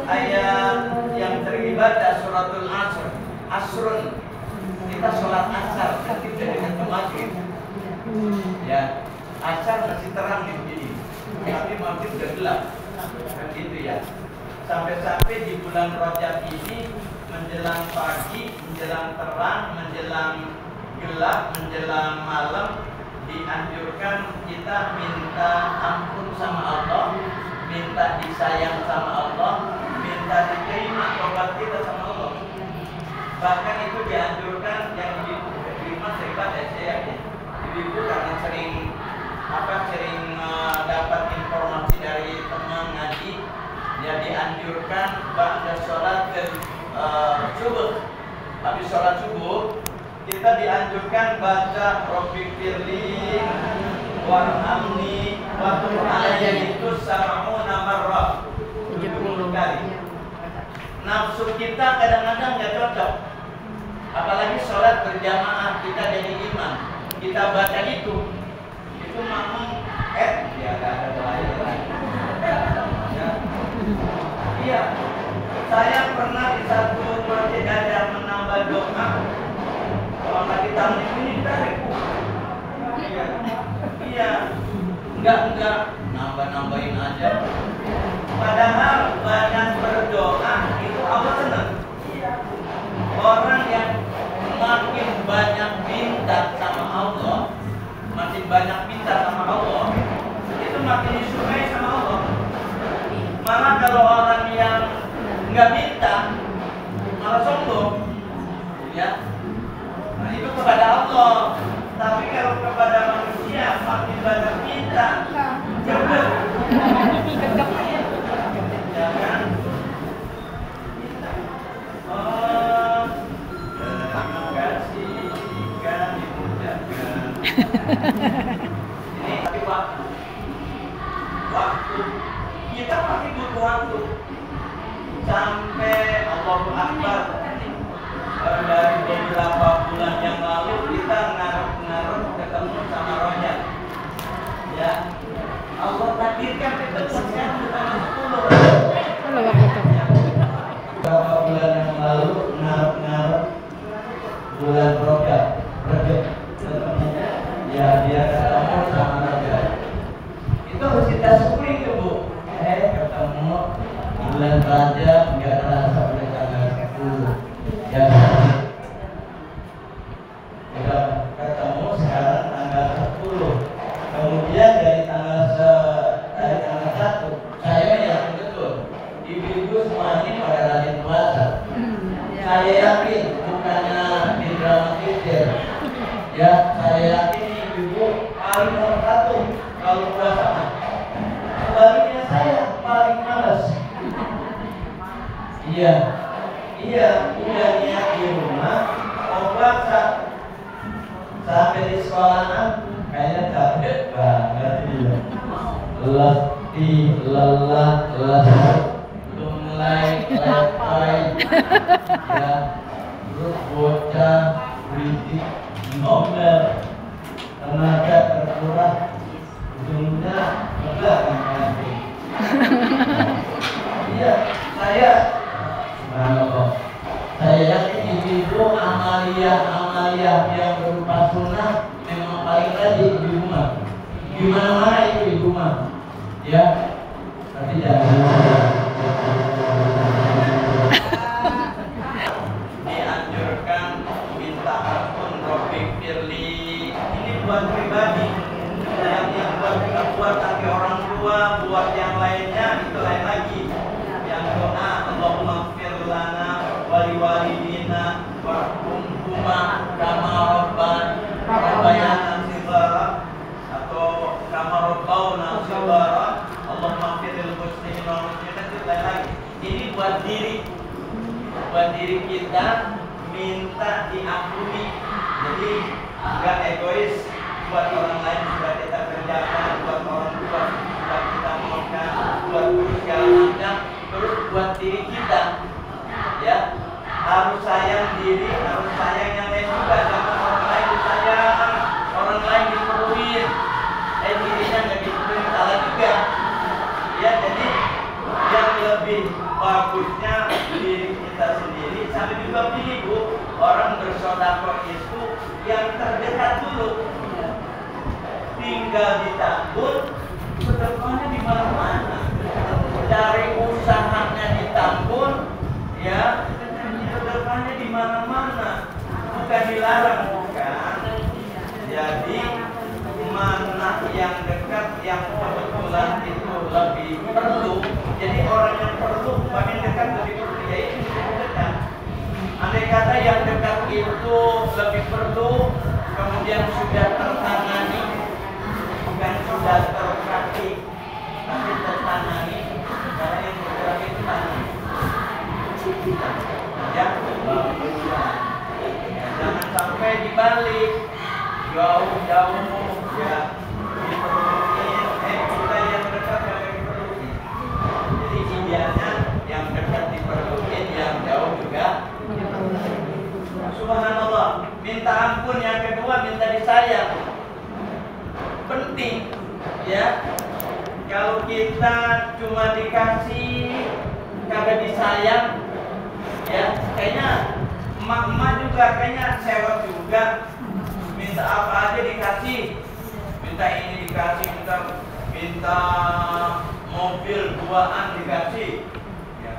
ayat yang sering dibaca suratul Asr. Asrun. Kita sholat asar nanti dengan ke maghrib. Ya, asar masih terang di sini. Tapi maghrib sudah gelap. Kan gitu ya. Sampai-sampai di bulan Rajab ini menjelang pagi, menjelang terang, menjelang gelap, menjelang malam dianjurkan kita minta ampun sama Allah, minta disayang sama Allah, minta diterima tobat kita sama Allah. Bahkan itu dianjurkan yang diterima hebat ya saya yakin. Ibu karena sering dapat informasi dari teman ngaji, ya dianjurkan ba'da sholat subuh. Habis sholat subuh kita dianjurkan baca Rabbi firli warhamni wa tub alayya itu sab'una marrah, 70 kali. Nafsu kita kadang-kadang nggak cocok, apalagi sholat berjamaah kita jadi imam, kita baca itu makmum ya nggak ada bahaya lagi. Iya, saya pernah di satu masjid ada menambah doa. Kalau lagi tahun ini ditarik. Iya, enggak nambah-nambahin aja. Padahal banyak berdoa itu Allah senang. Orang yang makin banyak minta sama Allah, makin banyak minta sama Allah, itu makin disukai sama Allah. Malah kalau orang yang nggak minta, malah sombong, ya. Nah itu kepada Allah. Tapi kalau kepada manusia makin banyak minta, jauh. Ya kan? Terima kasih kami ucapkan. Ini tapi waktu kita pasti butuh waktu sampai Allahu Akbar. Dari beberapa bulan yang lalu kita ngarep ketemu sama Rojak. Ya, Allah takdirkan kita sekarang bukan 10. Beberapa bulan yang lalu ngarep bulan Rojak. Ya dia ketemu sama Rojak. Itu harus kita syukuri tuh Bu. Ketemu bulan Rajab nggak terasa pada tanggal 10. Ya, kita ketemu sekarang tanggal 10. Kemudian dari tanggal 1 saya yakin betul ibu-ibu semua ini pada rajin puasa. Saya yakin bukannya di dramatisir. Ya, saya yakin ibu-ibu paling nomor 1 kalau puasa. Sebaliknya saya paling malas. Iya, udah niat di rumah, mau puasa. Sampai di sekolahan, kayaknya capek banget dia. Letih, lelah, lunglai, lepai, ya, terus bocah, berisik, ngomel, tenaga terkuras, ujungnya enggak nanti. Iya, saya yakin ibu amalia yang berupa sunnah memang paling rajin di rumah. Gimana itu di rumah, ya. Tapi jangan dianjurkan minta ampun Rabbi firli. Ini buat pribadi, yang buat tapi orang tua, buat yang lainnya itu lain lagi. Yang doa Allahumma fir lana wali walidina warhamhuma kama rabbayana shighara atau kama rabbawna shighara. Allahumma firil muslimin wal muslimat itu lain lagi. Ini buat diri kita minta diampuni. Jadi enggak egois, buat orang lain sudah kita kerjakan, buat orang tua sudah kita makan, buat guru segala macam, terus buat diri kita, ya harus sayang diri, harus sayang yang lain juga. Jangan orang lain disayang, orang lain diperluin, dirinya nggak diperluin, salah juga. Ya, jadi yang lebih bagusnya diri kita sendiri. Sampai juga pilih Bu, orang bersedekah itu yang terdekat dulu. Tinggal ditabur, sedekahnya di mana-mana. Dari usahanya ditabur, ya, sedekahnya di mana-mana. Bukan dilarang, bukan. Jadi mana yang dekat, yang kebetulan itu lebih perlu. Jadi orang yang perlu, makin dekat lebih perlu, ya itu dekat. Andai kata yang dekat itu lebih perlu, kemudian sudah tertangani, bukan sudah terkaki, tapi tertangani, karena yang bergerak itu tangani. Ya, jangan sampai dibalik, jauh-jauh, ya, diperluin, kita yang dekat jangan diperluin. Jadi idealnya yang dekat diperluin, yang jauh juga. Subhanallah, minta ampun yang kedua, minta disayang. Penting, ya. Kalau kita cuma dikasih, kagak disayang, ya, kayaknya emak-emak juga kayaknya sewot juga. Minta apa aja dikasih, minta ini dikasih, minta mobil 2-an dikasih, ya.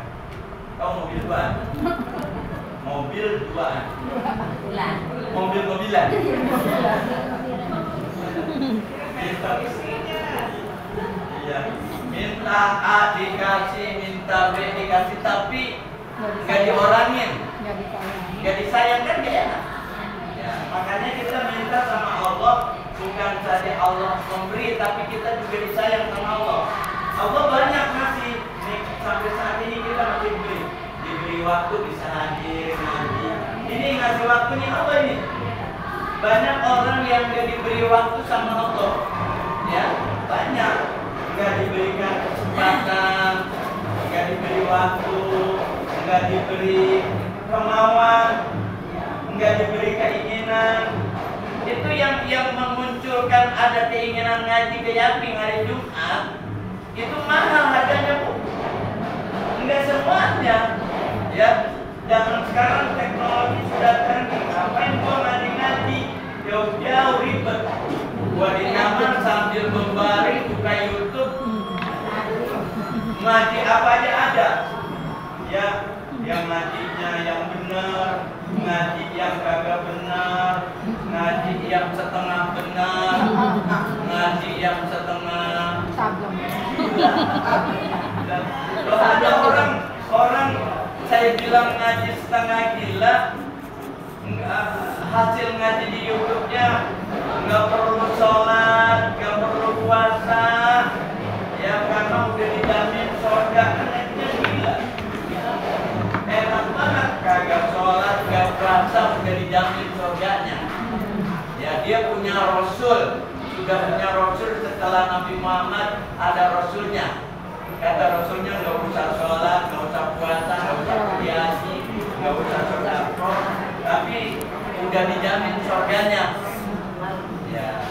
Tahu mobil 2-an? Mobil 2-an, mobil-mobilan. Iya, minta A dikasih, minta B dikasih, tapi nggak diorangin, nggak disayang, kan gak enak. Ya, makanya kita minta sama Allah, bukan saja Allah memberi, tapi kita juga disayang sama Allah. Allah banyak ngasih, nih, sampai saat ini kita masih diberi waktu bisa hadir ngaji. Ini ngasih waktunya Allah ini. Banyak orang yang gak diberi waktu sama Allah, ya, banyak nggak diberikan kesempatan, nggak diberi waktu, nggak diberi kemauan, nggak diberi keinginan. Itu yang memunculkan ada keinginan ngaji ke Yaping hari Jumat, itu mahal harganya Bu. Enggak semuanya, ya. Zaman sekarang teknologi sudah canggih, ngapain gua ngaji jauh-jauh ribet. Gua di kamar sambil membaring buka YouTube, ngaji apa aja ada, ya. Yang ngajinya yang benar, ngaji yang kagak benar, ngaji yang setengah benar, ngaji yang setengah. Kalau ada orang saya bilang ngaji setengah gila, hasil ngaji di YouTube-nya nggak perlu sholat, nggak perlu puasa, ya karena udah dijamin surga, kan ngajinya gila. Enak banget, kagak sholat, nggak puasa, udah dijamin surganya. Ya dia punya Rasul, sudah punya Rasul setelah Nabi Muhammad ada Rasulnya. Kata Rasulnya nggak usah sholat, nggak usah puasa, nggak usah kuliasi, nggak usah sedekah, tapi udah dijamin surganya. Ya,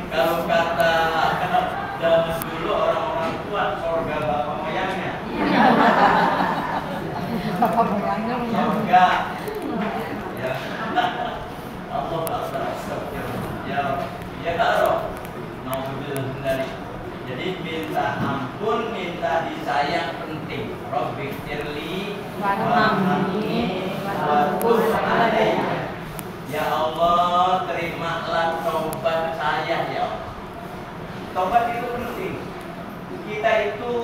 kalau kata zaman dulu orang-orang tua, surga bapak moyangnya. Bapak moyangnya. Surga. Ya. Allah ya karo mau dari. Jadi minta ampun, minta disayang penting. Rabbi firli warhamni wa alayya. Ya Allah, terimalah taubat saya ya Allah. Taubat itu penting. Kita itu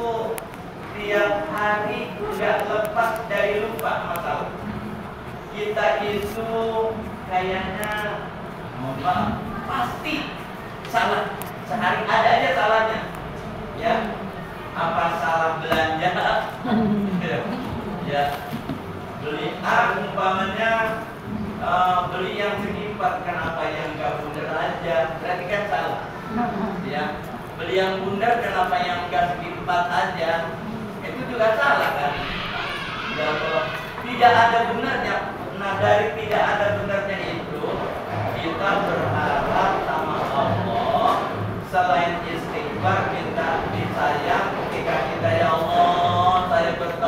tiap hari tidak lepas dari lupa masalah. Kita itu kayaknya pasti salah. Sehari ada aja salahnya. Ya, apa salah belanja? Ya, beli A umpamanya beli yang segi 4, kenapa yang enggak bundar aja? Berarti kan salah. Ya, beli yang bundar kenapa yang enggak segi 4 aja? Itu juga salah kan? Ya, kalau tidak ada benarnya. Nah, dari tidak ada benarnya itu kita berharap sama Allah. Selain istighfar, kita disayang ketika kita ya Allah, saya bertobat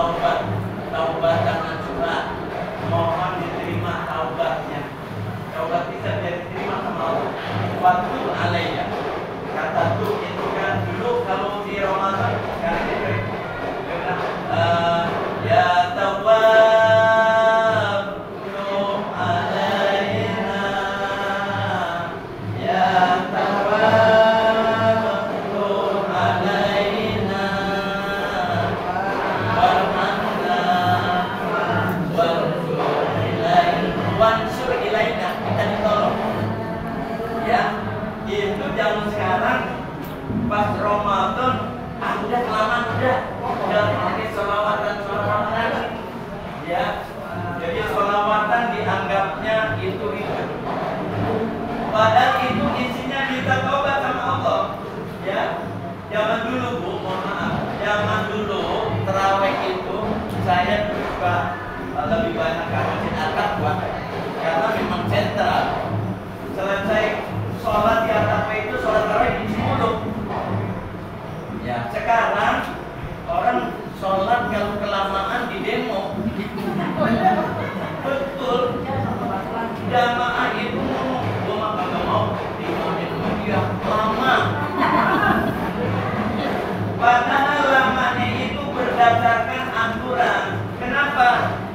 berdasarkan aturan. Kenapa?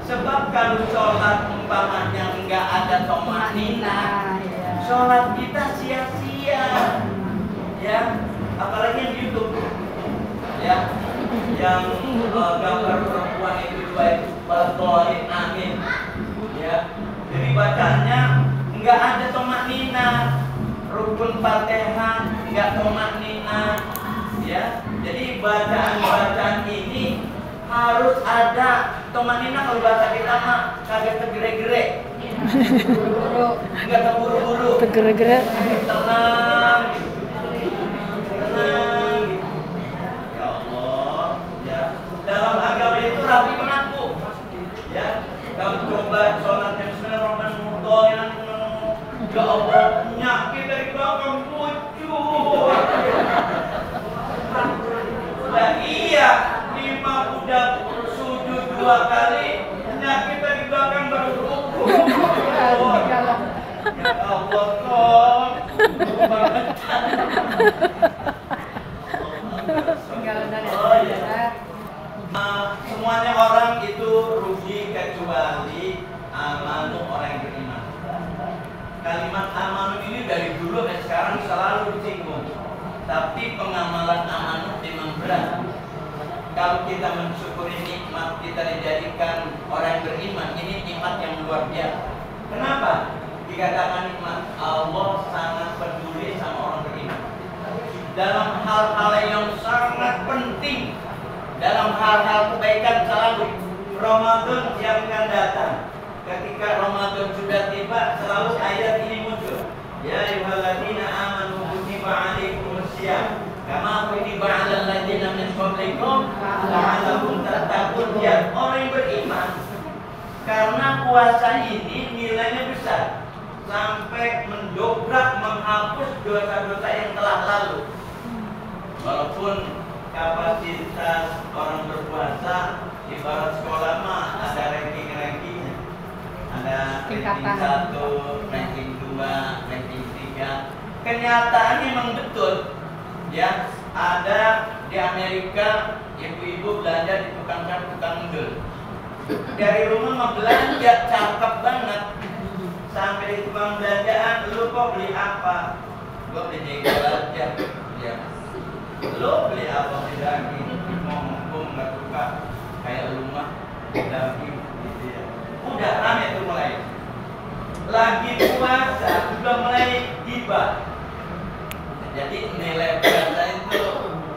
Sebab kalau sholat umpamanya nggak ada tomanina, sholat kita sia-sia. Ya, apalagi yang di YouTube, ya, yang gambar perempuan itu dua itu berdoain amin, ya. Jadi bacanya nggak ada tomanina, rukun Fatihah nggak tomanina, ya. Jadi bacaan ini harus ada tomanina. Kalau bahasa kita mah kagak tergere-gere, nggak terburu-buru, tergere-gere, tenang, tenang. Ya Allah, ya. Dalam agama itu rapi mengaku, ya. Kalau coba sholat yang Bismillahirrahmanirrahim, ya Allah, nyakit dari belakang muncul. Nah iya, imam udah sujud 2 kali, nyakit dari belakang baru rukuk. Ya Allah, kok semuanya orang itu rugi kecuali amanu orang yang beriman. Kalimat amanu ini dari dulu sampai sekarang selalu disinggung. Tapi pengamalan amanu memang berat. Kalau kita mensyukuri nikmat kita dijadikan orang yang beriman, ini nikmat yang luar biasa. Kenapa? Dikatakan nikmat, Allah sangat peduli sama orang beriman. Dalam hal-hal yang sangat penting, dalam hal-hal kebaikan selalu. Ramadan yang akan datang, ketika Ramadan sudah tiba, selalu ayat ini muncul. Ya ayyuhalladzina amanu kutiba alaikumusiyam kama kutiba alal ladzina min qablikum la'allakum tattaqun. Ya orang yang beriman, karena puasa ini nilainya besar sampai mendobrak, menghapus dosa-dosa yang telah lalu. Walaupun kapasitas orang berpuasa ibarat sekolah mah ada ranking-rankingnya, ada ranking 1, ranking 2, ranking 3. Kenyataannya memang betul, ya. Ada di Amerika ibu-ibu belanja di tukang nudel. Dari rumah mau belanja cakep banget, sampai di tukang belanjaan, lu kok beli apa? Gua beli jengkol aja, ya. Lo beli apa? Beli daging. Mau ngomong nggak suka kayak rumah daging gitu ya. Udah rame tuh mulai. Lagi puasa udah mulai gibah. Jadi nilai puasa itu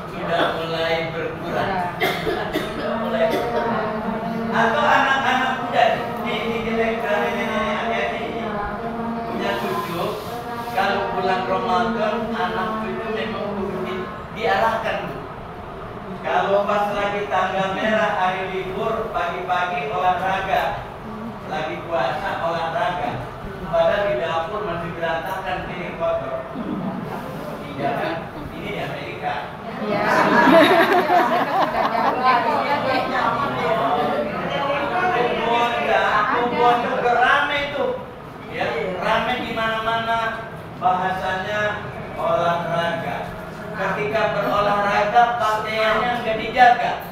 sudah mulai berkurang. Sudah mulai berkurang. Atau anak-anak muda ini nenek ini punya cucu. Kalau bulan Ramadan anak cucu memang diarahkan. Kalau pas lagi tanggal merah, hari libur, pagi-pagi olahraga, lagi puasa olahraga, padahal di dapur masih berantakan, piring kotor. Iya kan? Ini di Amerika. Iya. Kumpul juga rame itu, ya, rame di mana-mana. Bahasanya olahraga. Ketika berolahraga pakaiannya nggak dijaga.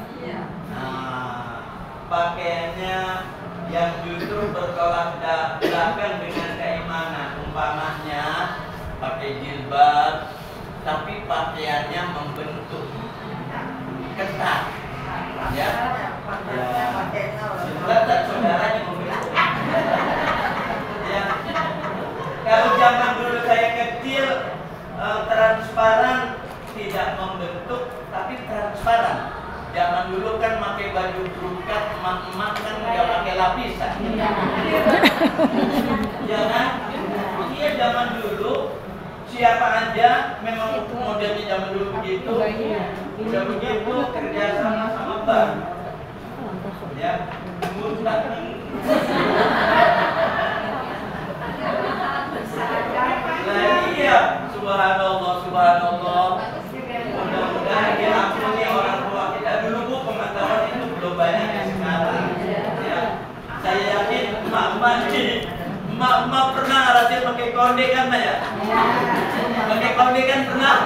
Nah, pakaiannya yang justru bertolak belakang dengan keimanan. Umpamanya pakai jilbab, tapi pakaiannya membentuk ketat, ya. Jilbab dan saudaranya membentuk. Ya. Kalau zaman dulu saya kecil, transparan tidak membentuk tapi transparan. Zaman dulu kan pakai baju brokat, emak-emak kan nggak pakai lapisan. Ya kan? Iya, zaman dulu siapa aja memang modelnya zaman dulu begitu. Udah begitu kerjasama sama bank. Ya, murtad. Nah iya, subhanallah, subhanallah. Mudah-mudahan diampuni orang tua kita. Dulu Bu, pengetahuan itu belum banyak yang sekarang. Ya, saya yakin emak pernah rajin pakai konde kan ya? Pakai konde kan pernah?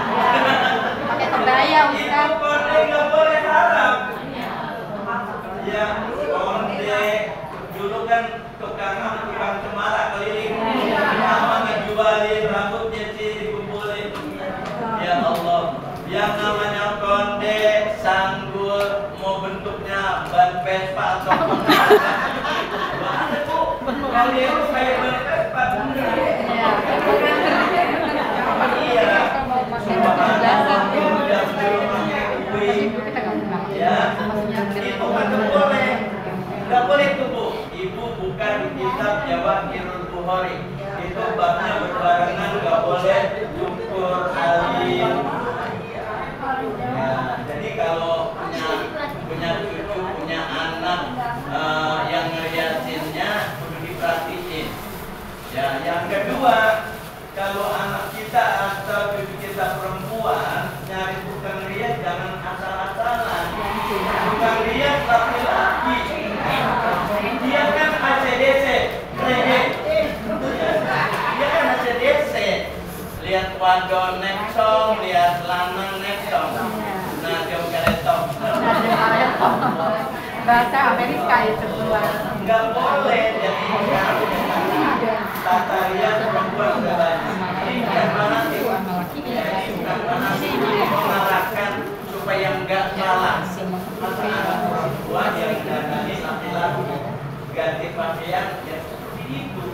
pakai kebaya, Itu konde nggak boleh haram. Ya, konde dulu kan tukang cemara keliling, sama ngejualin rambutnya sih dikumpulin. Ya Allah, yang namanya konde sanggul mau bentuknya ban Vespa atau mana tuh? Kalian tuh kayak ban Vespa. Iya. Ya, itu kan boleh. Nggak boleh tuh Bu. Ibu bukan kitab Jawahirul Bukhari. Itu babnya berbarengan, nggak boleh cukur alim. Ya, jadi kalau punya cucu, punya anak yang ngeliatinnya perlu diperhatiin. Ya, yang kedua, kalau anak kita atau cucu kita perempuan nyari tukang rias jangan asal-asalan. Tukang rias laki-laki, dia kan ACDC, dia kan ACDC. Lihat wadon nexong, lihat lanang nexong. Nah, jom keretong. Bahasa Amerika itu keluar. Nggak boleh jadi tata rias perempuan sudah banyak. Ini bukan manasik, bukan manasik, ini mengarahkan supaya nggak salah. Masa anak perempuan yang dandanin laki-laki ganti pakaian ya seperti itu.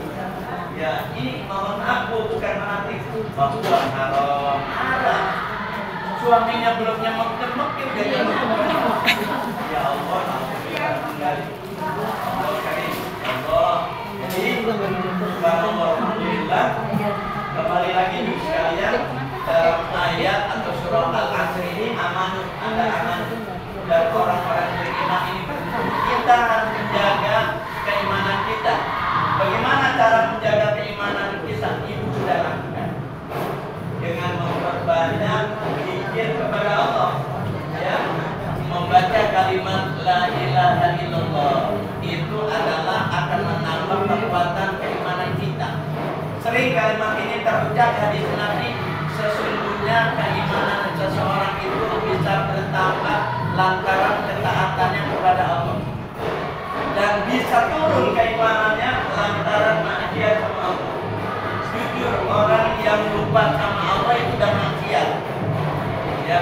Ya ini mohon aku bukan manasik, bahwa haram. Suaminya belum nyemek-nyemek udah nyemek. Ya Allah, Allah karim, Allah. Jadi alhamdulillah, kembali lagi nih sekalian dalam ayat atau surah Al-Asr ini amanah, ada amanah dan orang-orang beriman ini kita harus menjaga keimanan kita. Bagaimana cara menjaga keimanan kita? Ibu sudah lakukan dengan memperbanyak zikir kepada Allah, ya, membaca kalimat la ilaha illallah. Itu adalah akan menambah kekuatan keimanan kita. Sering kalimat ini terucap hadis Nabi, sesungguhnya keimanan seseorang itu bisa bertambah lantaran ketaatannya kepada Allah, dan bisa turun keimanannya lantaran maksiat sama Allah. Jujur, orang yang lupa sama Allah itu udah maksiat. Ya,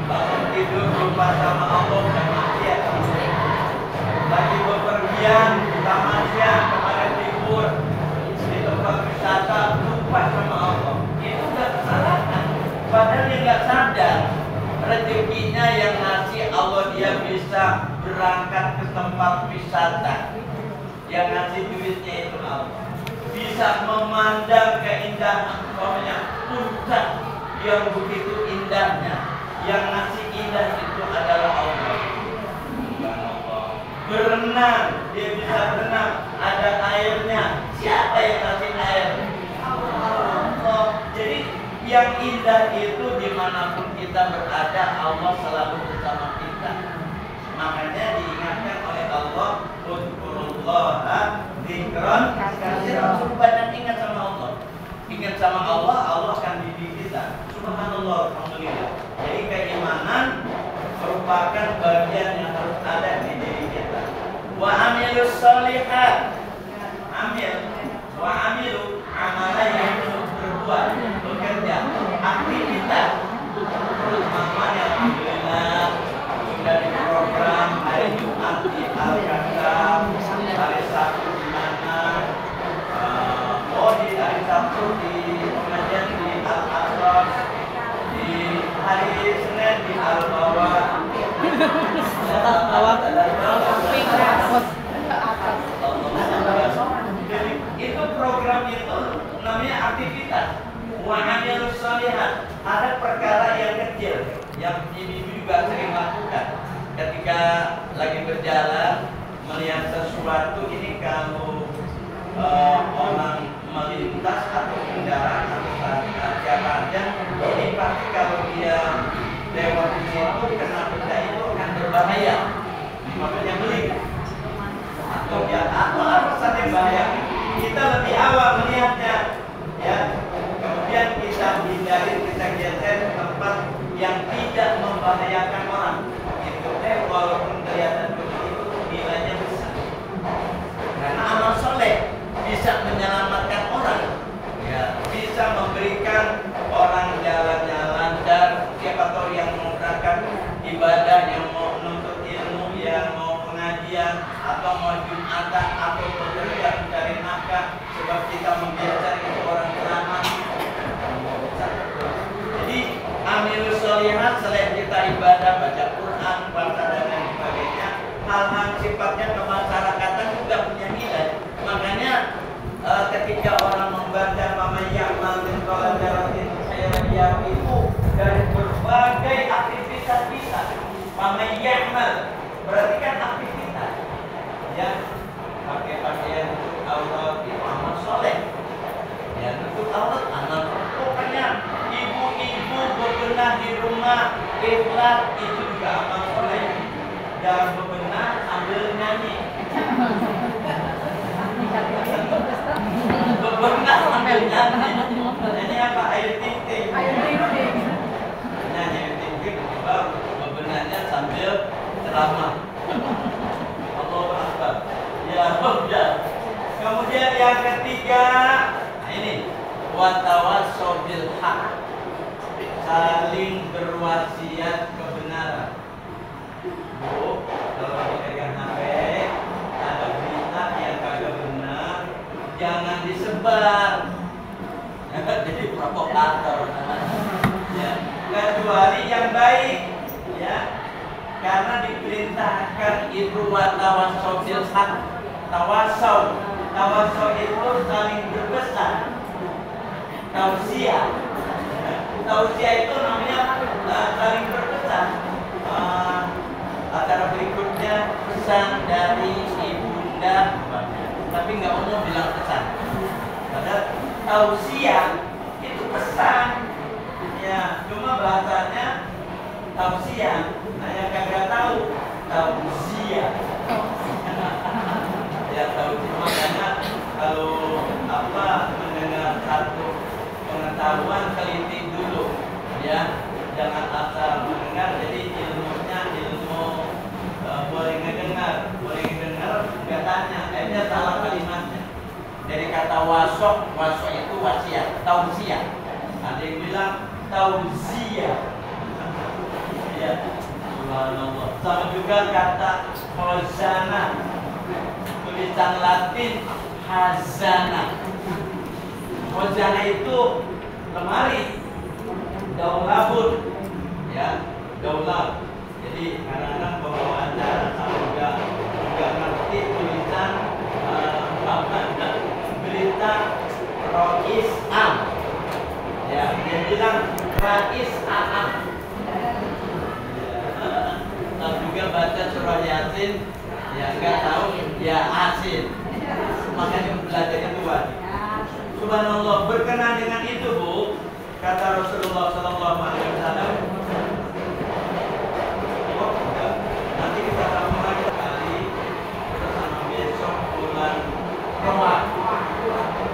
bangun tidur lupa sama Allah udah maksiat. Lagi bepergian, taman siang, kemarin libur di tempat wisata, lupa sama Allah. Itu udah kesalahan. Padahal dia nggak sadar rezekinya yang ngasih Allah, dia bisa berangkat ke tempat wisata. Yang ngasih duitnya itu Allah. Bisa memandang keindahan puncak yang begitu indahnya. Yang ngasih indah itu adalah Allah. Berenang, dia bisa berenang, ada airnya. Siapa yang ngasih air? Allah. Jadi yang indah itu dimanapun kita berada, Allah selalu bersama kita. Makanya diingatkan oleh Allah, Udzurullaha dzikran katsiran. Banyak ingat sama Allah. Ingat sama Allah, Allah akan dididik kita. Subhanallah, alhamdulillah. Jadi keimanan merupakan bagian yang harus ada di diri kita. Wa amilus sholihat, amil, wa amilu amalan yang berbuat, bekerja, aktivitas. Terutama alhamdulillah sudah di program hari Jumat di Al-Qassam, hari Sabtu di mana? Di hari Sabtu di pengajian di Al-Asr, di hari Senin di Al-Bawah. Jadi itu program itu namanya aktivitas. Wa amilus sholihat. Ada perkara yang kecil yang ibu juga sering lakukan ketika lagi berjalan melihat sesuatu. Ini kalau orang melintas atau kendaraan atau siapa aja, ini pasti kalau dia lewat di situ kena benda itu akan berbahaya. Makanya beli atau ya apa saja bahaya. Kita lebih awal melihatnya, ya. Kemudian kita hindari, kita geser ke tempat yang tidak membahayakan orang. Itu walaupun kelihatan begitu pengajian atau mau jumatan atau bekerja mencari nafkah, sebab kita membiasakan itu orang ceramah. Jadi amilus sholihat selain kita ibadah, baca Quran, puasa dan lain sebagainya, hal-hal sifatnya kemasyarakatan juga punya nilai. Makanya ketika orang membaca mama ya'mal min qalajaratin khairan itu dari berbagai aktivitas kita. Mama ya'mal berarti kan aktivitas, ya, pakai pakaian untuk aurat itu amal soleh, ya, untuk aurat amal. Pokoknya ibu-ibu bebenah di rumah ikhlas itu juga amal soleh. Jangan bebenah sambil nyanyi. Bebenah sambil nyanyi. Ini apa? Ayu ting-ting. Nyanyi ayu ting-ting baru bebenahnya sambil ceramah. Allahu Akbar. Ya, ya. Kemudian yang ketiga, nah ini watawassaw bil haq. Saling berwasiat kebenaran. Bu, kalau dipegang HP ada berita yang kagak benar, jangan disebar. Jadi provokator. Ya, kecuali yang baik, ya. Karena diperintahkan itu watawassaw bil haq. Tawassaw itu saling berpesan. Tausiah. Tausiah itu namanya saling berpesan. Acara berikutnya pesan dari ibunda, tapi nggak umum bilang pesan. Padahal tausiah itu pesan, ya, cuma bahasanya tausiah. Nah, yang kagak tahu tausiah. Ya, tausiah makanya kalau mendengar satu pengetahuan teliti dulu, ya, jangan asal mendengar. Jadi ilmunya ilmu boleh ngedengar, nggak tanya, akhirnya salah kalimatnya. Dari kata wasok itu wasiat, tausiah. Ada yang bilang tausiah. Ya, subhanallah. Sama juga kata khazanah, tulisan Latin hazanah. Khazanah itu lemari, daulabun, ya, daulab. Jadi kadang-kadang pembawa acara juga ngerti tulisan berita Rois Am, ya, dia bilang Rais Am. Lalu juga baca surah Yasin, ya nggak tahu, ya Asin. Makanya belajar itu wajib. Subhanallah, berkenan dengan itu, Bu, kata Rasulullah SAW. Nanti kita sambung lagi kali bersama besok bulan Ramadan.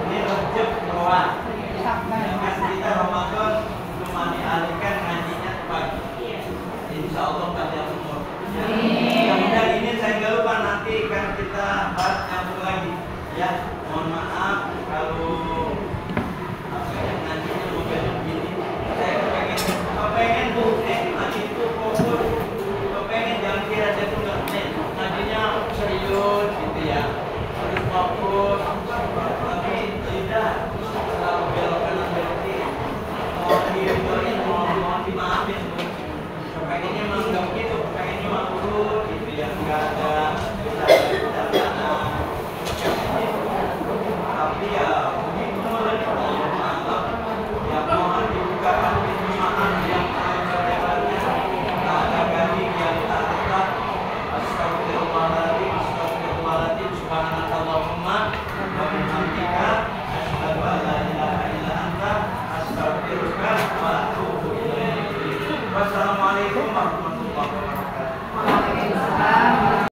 Ini Rajab Ramadan. Kan kita Ramadan cuma dialihkan ngajinya pagi. Insya Allah panjang umur. Kemudian ini saya nggak lupa nanti kan kita bahas nyambung lagi. Ya, mohon maaf kalau ngajinya model begini. Saya kepengen Bu, ngaji itu fokus. Jangan kira saya tuh ngajinya serius gitu ya, harus fokus, tapi tidak selalu belok kanan belok kiri, mau dihiburin, mau dimaafin, pengennya emang nggak begitu, pengennya mah urut gitu ya, nggak ada bercandaan, tapi ya begitu maaf, ya mohon dibukakan pintu maaf yang lebar-lebarnya, ada gading yang Astagfirullahaladzim, subhanakallahumma wa bihamdika, asyhadu an la ilaha illa anta, astaghfiruka wa atubu ilaik. Wassalamualaikum warahmatullahi wabarakatuh.